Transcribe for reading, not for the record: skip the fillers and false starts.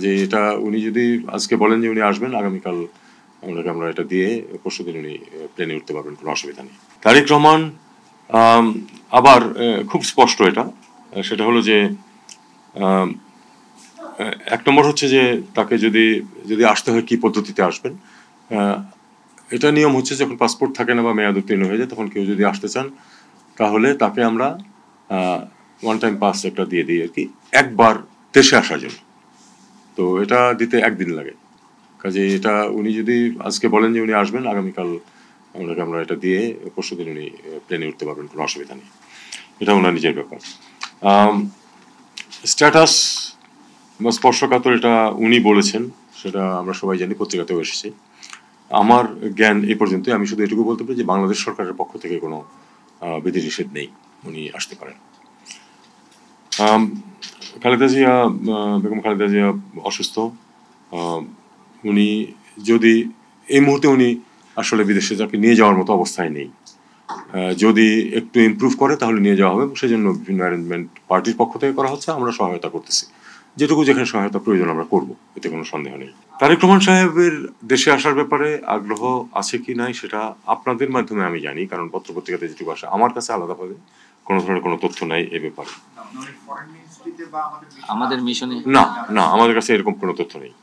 যে এটা উনি যদি আজকে বলেন যে উনি আসবেন, আগামীকাল আমরা এটা দিয়ে পরশুদিন উনি প্লেনে উঠতে পারবেন, কোনো অসুবিধা নেই। তারেক রহমান আবার খুব স্পষ্ট এটা, সেটা হলো যে এক নম্বর হচ্ছে যে তাকে যদি আসতে হয় কি পদ্ধতিতে আসবেন। এটা নিয়ম হচ্ছে যখন পাসপোর্ট থাকে না বা মেয়াদ উত্তীর্ণ হয়ে যায়, তখন কেউ যদি আসতে চান তাহলে তাকে আমরা ওয়ান টাইম পাস একটা দিয়ে দিই আর কি, একবার দেশে আসার জন্য। তো এটা দিতে একদিন লাগে। কাজে এটা উনি যদি আজকে বলেন যে উনি আসবেন, আগামীকাল আমরা এটা দিয়ে পরশুদিন উনি প্লেনে উঠতে পারবেন, কোনো অসুবিধা নেই। এটা ওনার নিজের ব্যাপার। স্ট্যাটাস বা স্পর্শকাতর এটা উনি বলেছেন, সেটা আমরা সবাই জানি, পত্রিকাতেও এসেছে। আমার জ্ঞান এই পর্যন্তই। আমি শুধু এটুকু বলতে পারি যে বাংলাদেশ সরকারের পক্ষ থেকে কোনো বিধিনিষেধ নেই, উনি আসতে পারেন। খালেদা জিয়া, বেগম খালেদা জিয়া অসুস্থ। উনি যদি এই মুহূর্তে উনি আসলে বিদেশে যাকে নিয়ে যাওয়ার মতো অবস্থায় নেই। যদি একটু ইমপ্রুভ করে তাহলে নিয়ে যাওয়া হবে, সেজন্য বিভিন্ন অ্যারেঞ্জমেন্ট পার্টির পক্ষ থেকে করা হচ্ছে, আমরা সহায়তা করতেছি। যেটুকু যেখানে সহায়তা প্রয়োজন আমরা করব, এতে কোনো সন্দেহ নেই। তারেক রহমান সাহেবের দেশে আসার ব্যাপারে আগ্রহ আছে কি নাই সেটা আপনাদের মাধ্যমে আমি জানি, কারণ পত্রপত্রিকাতে যেটুকু আসে। আমার কাছে আলাদাভাবে কোনো ধরনের কোনো তথ্য নাই এ ব্যাপারে। আমাদের মিশনে না, আমাদের কাছে এরকম কোনো তথ্য নেই।